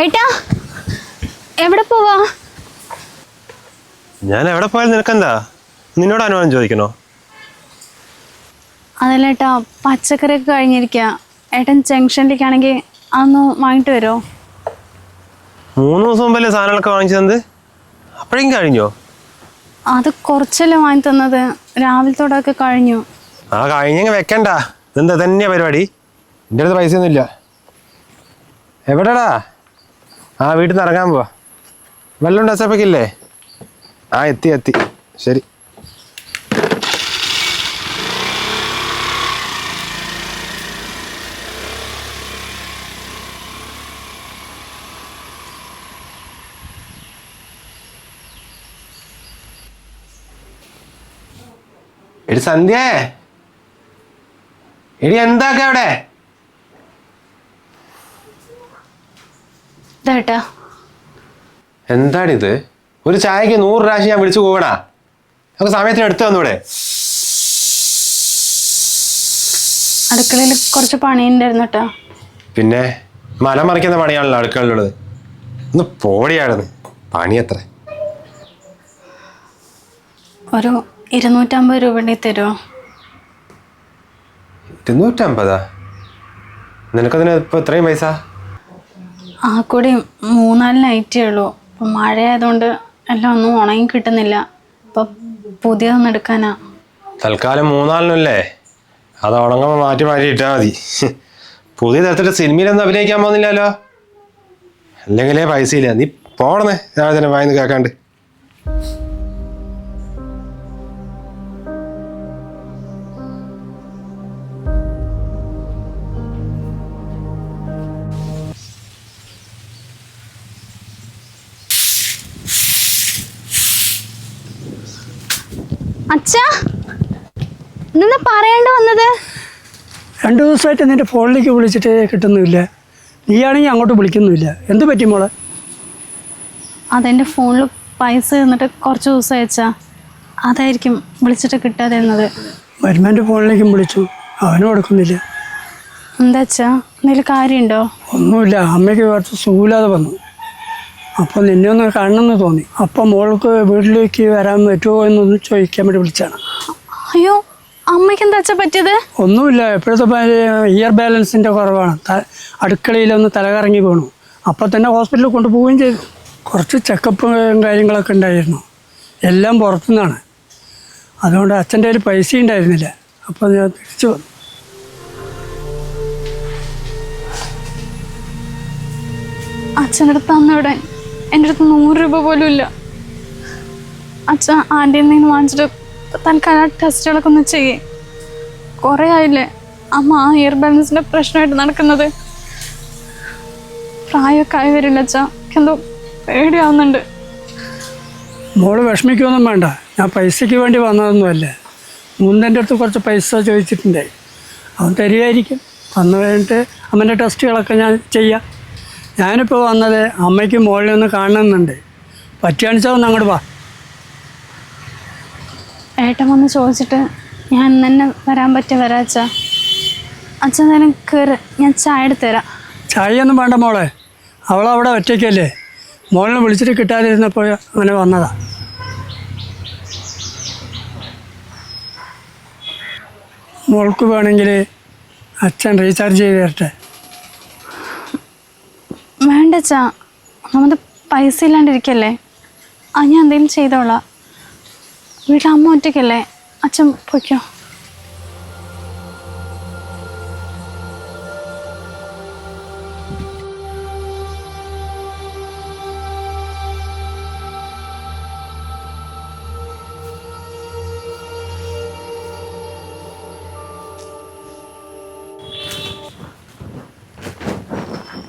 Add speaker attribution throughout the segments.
Speaker 1: ഏട്ടാ എവിടെ പോവാ?
Speaker 2: ഞാൻ എവിടെ പോയാലും നിനക്കെന്താ? നിന്നോട് അനുവാദം ചോദിക്കണോ?
Speaker 1: അതല്ല ഏട്ടാ, പച്ചക്കറിയൊക്കെ കഴിഞ്ഞിരിക്കുക. ഏട്ടൻ ജംഗ്ഷനിലേക്കാണെങ്കിൽ അതൊന്ന് വാങ്ങിട്ട് വരുമോ?
Speaker 2: 3 ദിവസം മുമ്പല്ലേ സാധനങ്ങളൊക്കെ വാങ്ങിച്ചു തന്നത്? അപ്പോഴേക്കും കഴിഞ്ഞോ?
Speaker 1: അത് കുറച്ചല്ലേ വാങ്ങി തന്നത്, രാവിലത്തോടൊക്കെ കഴിഞ്ഞു.
Speaker 2: ആ കഴിഞ്ഞങ്ങ് വെക്കണ്ട. ഇതെന്താ തന്നെയാ പരിപാടി? എൻ്റെ അടുത്ത് പൈസ ഒന്നുമില്ല. എവിടെടാ? ആ വീട്ടിൽ നിന്ന് ഇറങ്ങാൻ പോവാ. വെള്ളം ഡസപ്പക്കില്ലേ? ആ എത്തി ശരി. എടി സന്ധ്യ, എടി എന്താക്ക അവിടെ? എന്താണിത്? ഒരു ചായക്ക് 100 പ്രാവശ്യം ഞാൻ വിളിച്ചു പോകണാ. നമുക്ക് സമയത്തിന് എടുത്തു വന്നൂടെ?
Speaker 1: അടുക്കളയിൽ കുറച്ച് പണിയുണ്ടായിരുന്നു കേട്ടോ.
Speaker 2: പിന്നെ മലമറിക്കുന്ന പണിയാണല്ലോ അടുക്കളയിലുള്ളത്. ഒന്ന് പോടിയാണെന്ന് പണി. എത്ര?
Speaker 1: ഒരു 250 രൂപ തരുമോ?
Speaker 2: 250? നിനക്കതിന് ഇപ്പൊ ഇത്രയും പൈസ?
Speaker 1: ആ കൂടി 3-4 നൈറ്റേ ഉള്ളൂ. ഇപ്പം മഴയായതുകൊണ്ട് എല്ലാം ഒന്നും ഉണങ്ങി കിട്ടുന്നില്ല. ഇപ്പം പുതിയതൊന്നും എടുക്കാനാ.
Speaker 2: തൽക്കാലം 3-4 അത് ഉണങ്ങുമ്പോൾ മാറ്റി ഇട്ടാൽ മതി. പുതിയ തരത്തിലുള്ള സിനിമയിലൊന്നും അഭിനയിക്കാൻ പോകുന്നില്ലല്ലോ. അല്ലെങ്കിലേ പൈസ ഇല്ല. നീ പോണേ രാവിലെ തന്നെ വായിന്ന് കേൾക്കാണ്ട്.
Speaker 1: അച്ഛാ, എന്താ പറയേണ്ട വന്നത്?
Speaker 3: 2 ദിവസമായിട്ട് നിൻ്റെ ഫോണിലേക്ക് വിളിച്ചിട്ട് കിട്ടുന്നുമില്ല. നീയാണെങ്കിൽ അങ്ങോട്ട് വിളിക്കുന്നുമില്ല. എന്ത് പറ്റി മോളെ?
Speaker 1: അതെൻ്റെ ഫോണിൽ പൈസ തന്നിട്ട് കുറച്ച് ദിവസം അയച്ചാ, അതായിരിക്കും വിളിച്ചിട്ട് കിട്ടാതെ ഇരുന്നത്.
Speaker 3: വരുമാൻ്റെ ഫോണിലേക്കും വിളിച്ചു, അവനും കൊടുക്കുന്നില്ല.
Speaker 1: എന്താ അച്ഛാ, എന്തെങ്കിലും കാര്യമുണ്ടോ?
Speaker 3: ഒന്നുമില്ല, അമ്മയ്ക്ക് കുറച്ച് സുഖമില്ലാതെ വന്നു. അപ്പോൾ നിന്നെ ഒന്ന് കാണണമെന്ന് തോന്നി. അപ്പം മോൾക്ക് വീട്ടിലേക്ക് വരാൻ പറ്റുമോ എന്നൊന്ന് ചോദിക്കാൻ വേണ്ടി വിളിച്ചാണ്.
Speaker 1: അയ്യോ, അമ്മയ്ക്ക് എന്താ അച്ഛാ പറ്റിയത്?
Speaker 3: ഒന്നുമില്ല, എപ്പോഴത്തെ ഇയർ ബാലൻസിൻ്റെ കുറവാണ്. അടുക്കളയിലൊന്ന് തലകറങ്ങി വീണു. അപ്പം തന്നെ ഹോസ്പിറ്റലിൽ കൊണ്ടുപോവുകയും ചെയ്തു. കുറച്ച് ചെക്കപ്പും കാര്യങ്ങളൊക്കെ ഉണ്ടായിരുന്നു. എല്ലാം പുറത്തുനിന്നാണ്. അതുകൊണ്ട് അച്ഛൻ്റെ കയ്യിൽ പൈസ ഉണ്ടായിരുന്നില്ല. അപ്പോൾ ഞാൻ തിരിച്ചു വന്നു.
Speaker 1: അച്ഛൻ്റെ അടുത്ത് അന്നിവിടെ എൻ്റെ അടുത്ത് 100 രൂപ പോലും ഇല്ല. അച്ഛൻ ആൻറ്റിയിൽ നിന്ന് വാങ്ങിച്ചിട്ട് തൽക്കാലം ടെസ്റ്റുകളൊക്കെ ഒന്ന് ചെയ്യേ. കുറേ ആയില്ലേ അമ്മ ആ ഇയർ ബാലൻസിൻ്റെ പ്രശ്നമായിട്ട് നടക്കുന്നത്. പ്രായമൊക്കെ ആയി വരില്ല അച്ഛാ, എന്തോ പേടിയാവുന്നുണ്ട്.
Speaker 3: മോള് വിഷമിക്കൊന്നും വേണ്ട. ഞാൻ പൈസയ്ക്ക് വേണ്ടി വന്നതൊന്നുമല്ല. മുന്തൻ്റെ അടുത്ത് കുറച്ച് പൈസ ചോദിച്ചിട്ടുണ്ടായി. അവൻ തരികയായിരിക്കും. വന്നു കഴിഞ്ഞിട്ട് അമ്മൻ്റെ ടെസ്റ്റുകളൊക്കെ ഞാൻ ചെയ്യാം. ഞാനിപ്പോൾ വന്നത് അമ്മയ്ക്ക് മോളിൽ ഒന്ന് കാണണമെന്നുണ്ട്. പറ്റുകയാണെച്ചാൽ ഒന്ന് അങ്ങോട്ട് വാ.
Speaker 1: ഏട്ടൻ വന്ന് ചോദിച്ചിട്ട് ഞാൻ തന്നെ വരാൻ പറ്റിയ വരാം അച്ഛാ. അച്ഛൻ നേരം കയറി, ഞാൻ ചായ എടുത്ത് തരാം.
Speaker 3: ചായയൊന്നും വേണ്ട മോളെ, അവളവിടെ ഒറ്റയ്ക്കല്ലേ. മോളിനെ വിളിച്ചിട്ട് കിട്ടാതിരുന്നപ്പോൾ അങ്ങനെ വന്നതാ. മോൾക്ക് വേണമെങ്കിൽ അച്ഛൻ റീചാർജ് ചെയ്ത് തരട്ടെ.
Speaker 1: വേണ്ട അച്ഛാ, ഒന്നാമത് പൈസ ഇല്ലാണ്ടിരിക്കല്ലേ. അത് ഞാൻ എന്തെങ്കിലും ചെയ്തോളാം. വീട്ടിൽ അമ്മ ഒറ്റയ്ക്കല്ലേ. അച്ഛൻ പൊയ്ക്കോ.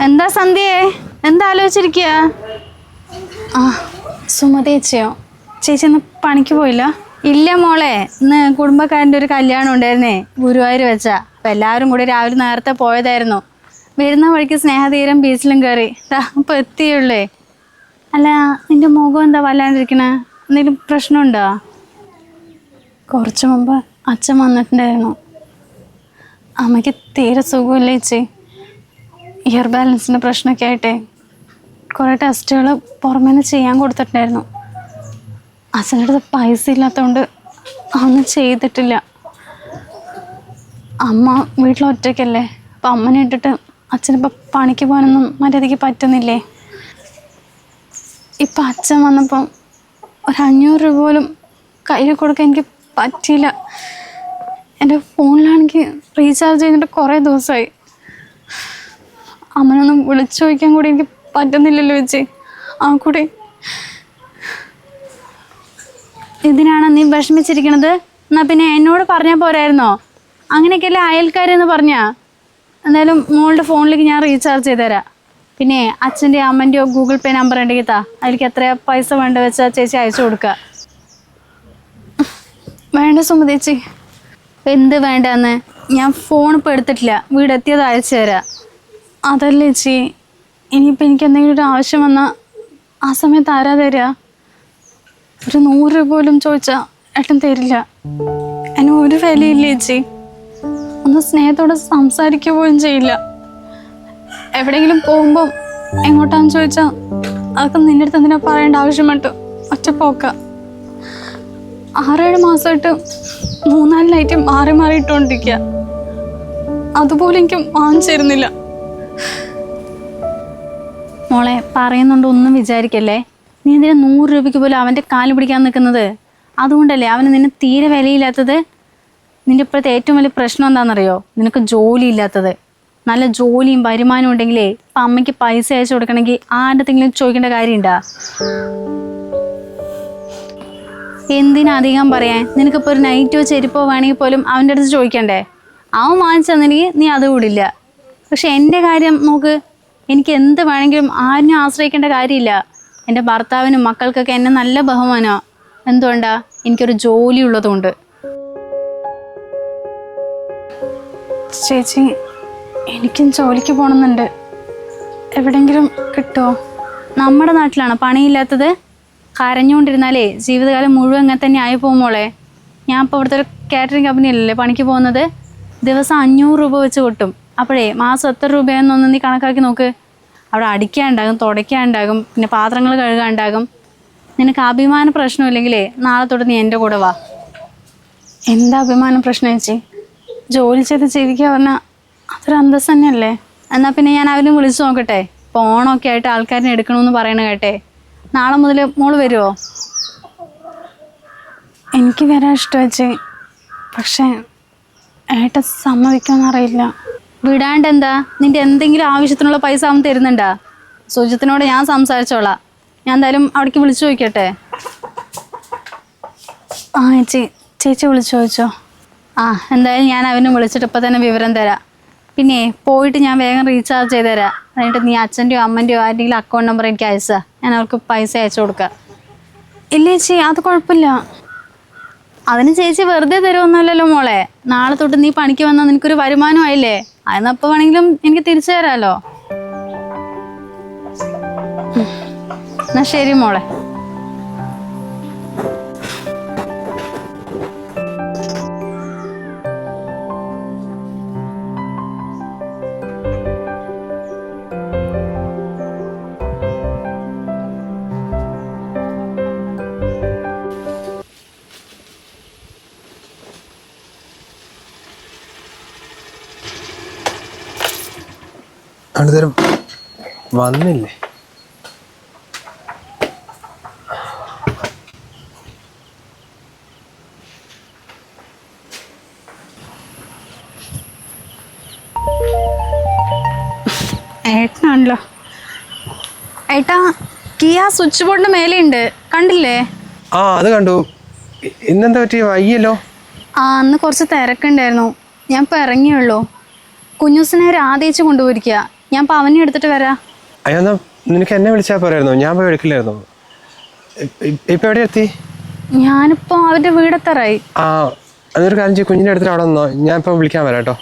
Speaker 1: എന്താ സന്ധ്യേ, എന്താ ആലോചിച്ചിരിക്കുക? ആ സുമതി ചേച്ചിയോ? ചേച്ചി ഇന്ന് പണിക്ക് പോയില്ല? ഇല്ല മോളെ, ഇന്ന് കുടുംബക്കാരൻ്റെ ഒരു കല്യാണം ഉണ്ടായിരുന്നേ, ഗുരുവായൂർ വെച്ചാ. അപ്പം എല്ലാവരും കൂടി രാവിലെ നേരത്തെ പോയതായിരുന്നു. വരുന്ന വഴിക്ക് സ്നേഹതീരം ബീച്ചിലും കയറി. ഇപ്പോൾ എത്തിയുള്ളേ. അല്ല, നിൻ്റെ മുഖം എന്താ വല്ലാണ്ടിരിക്കണേ? എന്തെങ്കിലും പ്രശ്നമുണ്ടോ? കുറച്ച് മുമ്പ് അച്ഛൻ വന്നിട്ടുണ്ടായിരുന്നു. അമ്മയ്ക്ക് തീരെ സുഖമില്ല ചേച്ചി. ഇയർ ബാലൻസിൻ്റെ പ്രശ്നമൊക്കെ ആയിട്ടേ. കുറേ ടെസ്റ്റുകൾ പുറമേ നിന്ന് ചെയ്യാൻ കൊടുത്തിട്ടുണ്ടായിരുന്നു. അച്ഛൻ്റെ അടുത്ത് പൈസ ഇല്ലാത്തതുകൊണ്ട് അതൊന്നും ചെയ്തിട്ടില്ല. അമ്മ വീട്ടിൽ ഒറ്റയ്ക്കല്ലേ, അപ്പം അമ്മനെ ഇട്ടിട്ട് അച്ഛനിപ്പോൾ പണിക്ക് പോകാനൊന്നും മര്യാദയ്ക്ക് പറ്റുന്നില്ലേ. ഇപ്പം അച്ഛൻ വന്നപ്പം ഒരു 500 രൂപ പോലും കയ്യിൽ കൊടുക്കാൻ എനിക്ക് പറ്റിയില്ല. എൻ്റെ ഫോണിലാണെങ്കിൽ റീചാർജ് ചെയ്തിട്ട് കുറേ ദിവസമായി. അമ്മനൊന്നും വിളിച്ചു ചോദിക്കാൻ കൂടി എനിക്ക് പറ്റുന്നില്ലല്ലോ ചേച്ചി. ആ കൂടി ഇതിനാണ് നീ വിഷമിച്ചിരിക്കണത്? എന്നാൽ പിന്നെ എന്നോട് പറഞ്ഞാൽ പോരായിരുന്നോ? അങ്ങനെയൊക്കെയല്ലേ അയൽക്കാരെന്ന് പറഞ്ഞാ. എന്തായാലും മോളുടെ ഫോണിലേക്ക് ഞാൻ റീചാർജ് ചെയ്ത് തരാം. പിന്നെ അച്ഛൻ്റെയോ അമ്മൻ്റെയോ ഗൂഗിൾ പേ നമ്പർ ഉണ്ടെങ്കിൽ താ, അതിലേക്ക് എത്രയാ പൈസ വേണ്ട വെച്ചാൽ ചേച്ചി അയച്ചു കൊടുക്കുക. വേണ്ട സുമതേച്ചി, എന്ത് വേണ്ടെന്ന്? ഞാൻ ഫോൺ ഇപ്പോൾ എടുത്തിട്ടില്ല, വീടെത്തിയത് അയച്ചു തരാം. അതല്ലേ ചേച്ചി, ഇനിയിപ്പോൾ എനിക്ക് എന്തെങ്കിലും ഒരു ആവശ്യം വന്നാൽ ആ സമയത്ത് ആരാ തരിക? ഒരു 100 രൂപ പോലും ചോദിച്ചാൽ ഏട്ടൻ തരില്ല. അതിന് ഒരു വിലയില്ല ചേച്ചി. ഒന്ന് സ്നേഹത്തോടെ സംസാരിക്കുക പോലും ചെയ്യില്ല. എവിടെയെങ്കിലും പോകുമ്പോൾ എങ്ങോട്ടാന്ന് ചോദിച്ചാൽ അതൊക്കെ നിൻ്റെ അടുത്ത് എന്തിനാ പറയേണ്ട ആവശ്യമായിട്ട് ഒറ്റപ്പോക്ക. 6-7 മാസമായിട്ട് 3-4 നൈറ്റ് മാറി ഇട്ടുകൊണ്ടിരിക്കുക. അതുപോലെ എനിക്ക് വാങ്ങിച്ചിരുന്നില്ല. മോളെ പറയുന്നുണ്ട്, ഒന്നും വിചാരിക്കല്ലേ. നീ എന്തിനാ 100 രൂപയ്ക്ക് പോലും അവൻ്റെ കാല് പിടിക്കാൻ നിൽക്കുന്നത്? അതുകൊണ്ടല്ലേ അവന് നിന്നെ തീരെ വിലയില്ലാത്തത്. നിൻ്റെ ഇപ്പോഴത്തെ ഏറ്റവും വലിയ പ്രശ്നം എന്താണെന്നറിയോ? നിനക്ക് ജോലി ഇല്ലാത്തത്. നല്ല ജോലിയും വരുമാനവും ഉണ്ടെങ്കിലേ ഇപ്പം അമ്മയ്ക്ക് പൈസ അയച്ചു കൊടുക്കണമെങ്കിൽ ആരുടെങ്കിലും ചോദിക്കേണ്ട കാര്യമുണ്ടാ? എന്തിനധികം പറയാൻ? നിനക്കിപ്പോൾ ഒരു നൈറ്റോ ചെരുപ്പോ വേണമെങ്കിൽ പോലും അവൻ്റെ അടുത്ത് ചോദിക്കണ്ടേ? അവൻ വാങ്ങിച്ചു തന്നെങ്കിൽ നീ അത് കൂടില്ല. പക്ഷെ എൻ്റെ കാര്യം നോക്ക്, എനിക്ക് എന്ത് വേണമെങ്കിലും ആരും ആശ്രയിക്കേണ്ട കാര്യമില്ല. എൻ്റെ ഭർത്താവിനും മക്കൾക്കൊക്കെ എന്നെ നല്ല ബഹുമാനമാണ്. എന്തുകൊണ്ടാ? എനിക്കൊരു ജോലി ഉള്ളതുകൊണ്ട്. ചേച്ചി, എനിക്കും ജോലിക്ക് പോകണമെന്നുണ്ട്. എവിടെയെങ്കിലും കിട്ടുമോ? നമ്മുടെ നാട്ടിലാണ് പണിയില്ലാത്തത്. കരഞ്ഞുകൊണ്ടിരുന്നാലേ ജീവിതകാലം മുഴുവൻ അങ്ങനെ തന്നെ ആയി പോകും മോളെ. ഞാൻ ഇപ്പോൾ ഇവിടുത്തെ ഒരു കാറ്ററിംഗ് കമ്പനിയല്ലേ പണിക്ക് പോകുന്നത്. ദിവസം 500 രൂപ വെച്ച് കിട്ടും. അപ്പോഴേ മാസം എത്ര രൂപയെന്നൊന്ന് നീ കണക്കാക്കി നോക്ക്. അവിടെ അടിക്കാനുണ്ടാകും, തുടയ്ക്കാനുണ്ടാകും, പിന്നെ പാത്രങ്ങൾ കഴുകാനുണ്ടാകും. നിനക്ക് അഭിമാന പ്രശ്നമില്ലെങ്കിലേ നാളെ തൊട്ട് നീ എൻ്റെ കൂടെ വാ. എന്താ അഭിമാന പ്രശ്നം ചേച്ചി? ജോലി ചെയ്ത് ജീവിക്കുക പറഞ്ഞാൽ അതൊരു അന്തസ് തന്നെയല്ലേ. എന്നാൽ പിന്നെ ഞാൻ അവരും വിളിച്ചു നോക്കട്ടെ. ഇപ്പോൾ ഓണമൊക്കെ ആയിട്ട് ആൾക്കാരിനെ എടുക്കണമെന്ന് പറയണ കേട്ടെ. നാളെ മുതൽ മോള് വരുമോ? എനിക്ക് വരാൻ ഇഷ്ടം ചേച്ചി, പക്ഷേ ഏട്ടൻ സമ്മതിക്കുമെന്നറിയില്ല. വിടാണ്ട് എന്താ? നിൻ്റെ എന്തെങ്കിലും ആവശ്യത്തിനുള്ള പൈസ അവൻ തരുന്നുണ്ടാ? സുജിത്തിനോട് ഞാൻ സംസാരിച്ചോളാം. ഞാൻ എന്തായാലും അവിടേക്ക് വിളിച്ചു ചോദിക്കട്ടെ. ആ ചേച്ചി വിളിച്ചു ചോദിച്ചോ? ആ, എന്തായാലും ഞാൻ അവനെ വിളിച്ചിട്ട് ഇപ്പം തന്നെ വിവരം തരാം. പിന്നെ പോയിട്ട് ഞാൻ വേഗം റീചാർജ് ചെയ്ത് തരാം. എന്നിട്ട് നീ അച്ഛൻ്റെയോ അമ്മൻ്റെയോ ആരുടെയെങ്കിലും അക്കൗണ്ട് നമ്പർ എനിക്ക് അയച്ചാൽ ഞാൻ അവർക്ക് പൈസ അയച്ചു കൊടുക്കാം. ഇല്ല ചേച്ചി, അത് കുഴപ്പമില്ല. അതിന് ചേച്ചി വെറുതെ തരുമൊന്നുമല്ലല്ലോ മോളെ. നാളെ തൊട്ട് നീ പണിക്ക് വന്നാൽ നിനക്കൊരു വരുമാനമായില്ലേ. അതിനപ്പോൾ വേണമെങ്കിലും എനിക്ക് തിരിച്ചു തരാമല്ലോ. എന്നാ ശരി മോളെ.
Speaker 2: അടുത്തരം വന്നില്ലേ?
Speaker 1: ഏട്ടനാണല്ലോ. ഏട്ടാ, കീ ആ സ്വിച്ച് ബോർഡിന്റെ മേലെയുണ്ട്, കണ്ടില്ലേ?
Speaker 2: ആ, അത് കണ്ടു. ഇന്നെന്താ പറ്റി? വയ്യല്ലോ.
Speaker 1: ആ, അന്ന് കുറച്ച് തിരക്കുണ്ടായിരുന്നു. ഞാൻ ഇപ്പം ഇറങ്ങിയുള്ളൂ. കുഞ്ഞൂസിനെ രാധേച്ച് കൊണ്ടുപോയിരിക്കുക. ഞാൻ ഇപ്പം അവനെ എടുത്തിട്ട് വരാം.
Speaker 2: അയ്യോ, എന്നാ നിനക്ക് എന്നെ വിളിച്ചാൽ പോരായിരുന്നു? ഞാൻ പോയി എടുക്കില്ലായിരുന്നു. ഇപ്പം എവിടെ എത്തി?
Speaker 1: ഞാനിപ്പോൾ അവരുടെ വീടെത്തറായി.
Speaker 2: ആ, അതൊരു കാര്യം ചെയ്യും, കുഞ്ഞിൻ്റെ അടുത്തിട്ട് അവിടെ നിന്നോ. ഞാൻ ഇപ്പം വിളിക്കാൻ വരാം കേട്ടോ.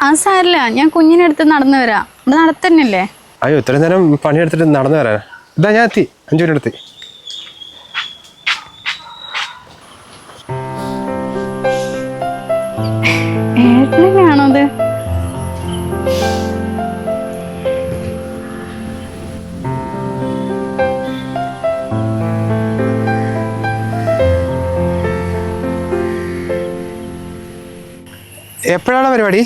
Speaker 1: ആ സാരില്ല, ഞാൻ കുഞ്ഞിനെ അടുത്ത് നടന്നു വരാം. ഇവിടെ നടത്തന്നെയല്ലേ?
Speaker 2: അയ്യോ, ഇത്രയും നേരം പണിയെടുത്തിട്ട് നടന്നു വരാൻ. ഇതാ ഞാൻ എത്തി, 5 മിനിറ്റ് എത്തി.
Speaker 1: ഏട്ടനെയാണോ അത്?
Speaker 2: എപ്പോഴാണ് പരിപാടി?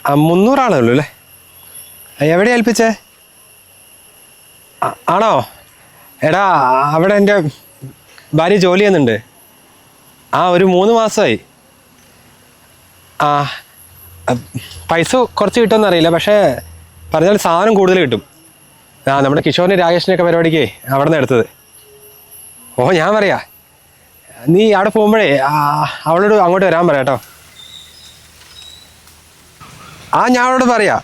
Speaker 2: 300 ആളേ ഉള്ളൂ അല്ലേ? എവിടെ ഏൽപ്പിച്ചേ? ആണോ? എടാ അവിടെ എൻ്റെ ഭാര്യ ജോലി ചെയ്യുന്നുണ്ട്. ഒരു 3 മാസമായി. പൈസ കുറച്ച് കിട്ടുമെന്ന് അറിയില്ല, പക്ഷേ പറഞ്ഞാൽ സാധനം കൂടുതൽ കിട്ടും. നമ്മുടെ കിഷോറിൻ്റെ രാകേഷിൻ്റെയൊക്കെ പരിപാടിക്ക് അവിടെ നിന്ന് എടുത്തത്. ഞാൻ പറയാ, നീ അവിടെ പോകുമ്പോഴേ അവളോട് അങ്ങോട്ട് വരാൻ പറയാം കേട്ടോ. ഞാൻ അവളോട് പറയാ.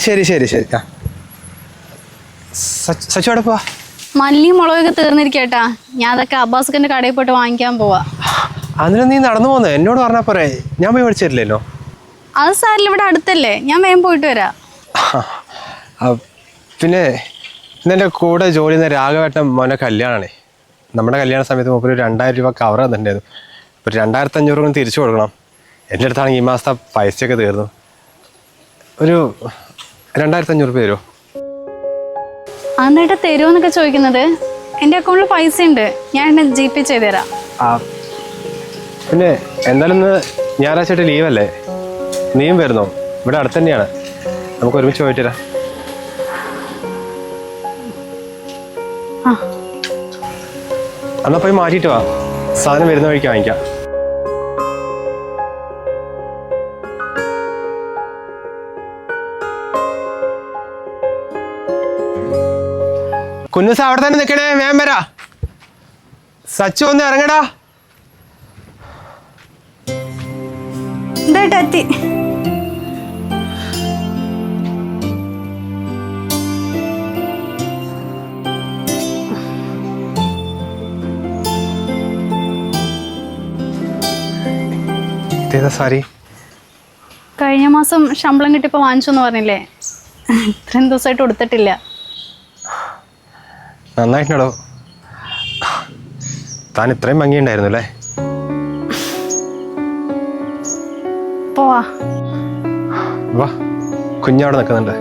Speaker 2: ശരി ശരി ശരി. സച്ചു അവിടെ പോവാ.
Speaker 1: മല്ലി മുളകൊക്കെ തീർന്നിരിക്കട്ടാ. ഞാൻ അതൊക്കെ അബ്ബാസ്ഖന്റെ കടയിൽ പോയിട്ട് വാങ്ങിക്കാൻ പോവാ.
Speaker 2: അതിന് നീ നടന്നു പോന്നെ എന്നോട് പറഞ്ഞാൽ പോരെ, ഞാൻ പോയി മേടിച്ചിട്ടില്ലല്ലോ.
Speaker 1: അത് സാരില്ല, ഇവിടെ അടുത്തല്ലേ, ഞാൻ വേഗം പോയിട്ട് വരാം.
Speaker 2: പിന്നെ ഇന്നെൻ്റെ കൂടെ ജോലി ചെയ്യുന്ന രാഘവേട്ടൻ മോനെ കല്യാണമാണേ. നമ്മുടെ കല്യാണ സമയത്ത് മുമ്പ് 2000 രൂപ കവർ തന്നിട്ടുണ്ടായിരുന്നു. ഇപ്പോൾ 2500 കൂടി തിരിച്ചു കൊടുക്കണം. എൻ്റെ അടുത്താണെങ്കിൽ ഈ മാസത്തെ പൈസയൊക്കെ തീർന്നു. ഒരു 2500 രൂപ തരുമോ?
Speaker 1: എന്നിട്ട് തരുമെന്നൊക്കെ ചോദിക്കുന്നത്? എൻ്റെ അക്കൗണ്ടിൽ പൈസ ഉണ്ട്, ഞാൻ GP ചെയ്ത് തരാം.
Speaker 2: പിന്നെ എന്തായാലും ഇന്ന് ഞായറാഴ്ചയായിട്ട് ലീവല്ലേ, നീയും വരുന്നോ? ഇവിടെ അടുത്ത് തന്നെയാണ്, നമുക്ക് ഒരുമിച്ച് പോയിട്ട് വരാം. എന്നാൽ പോയി മാറ്റിയിട്ട് വാ, സാധനം വരുന്ന വഴിക്ക് വാങ്ങിക്കാം. കുഞ്ഞുസ അവിടെ തന്നെ നിൽക്കണേ, വേഗം വരാ. സച്ചു ഒന്ന് ഇറങ്ങടാ.
Speaker 1: എത്തി.
Speaker 2: ഇതേതാ സാരി?
Speaker 1: കഴിഞ്ഞ മാസം ശമ്പളം കിട്ടിയപ്പോൾ വാങ്ങിച്ചു എന്ന് പറഞ്ഞില്ലേ, ഇത്രയും ദിവസമായിട്ട് കൊടുത്തിട്ടില്ല.
Speaker 2: നന്നായിട്ടുണ്ടോ? താൻ ഇത്രയും ഭംഗിയുണ്ടായിരുന്നു അല്ലേ?
Speaker 1: പോവാ
Speaker 2: വാ, കുഞ്ഞവിടെ നിൽക്കുന്നുണ്ട്.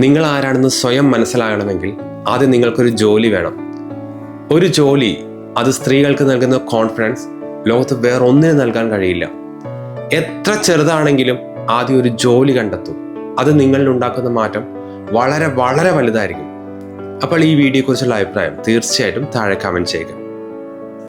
Speaker 4: നിങ്ങൾ ആരാണെന്ന് സ്വയം മനസ്സിലാകണമെങ്കിൽ ആദ്യം നിങ്ങൾക്കൊരു ജോലി വേണം. ഒരു ജോലി, അത് സ്ത്രീകൾക്ക് നൽകുന്ന കോൺഫിഡൻസ് ലോകത്ത് വേറൊന്നിനും നൽകാൻ കഴിയില്ല. എത്ര ചെറുതാണെങ്കിലും ആദ്യം ഒരു ജോലി കണ്ടെത്തും. അത് നിങ്ങളിൽ ഉണ്ടാക്കുന്ന മാറ്റം വളരെ വളരെ വലുതായിരിക്കും. അപ്പോൾ ഈ വീഡിയോയെക്കുറിച്ചുള്ള അഭിപ്രായം തീർച്ചയായിട്ടും താഴെ കമൻറ്റ് ചെയ്യുക.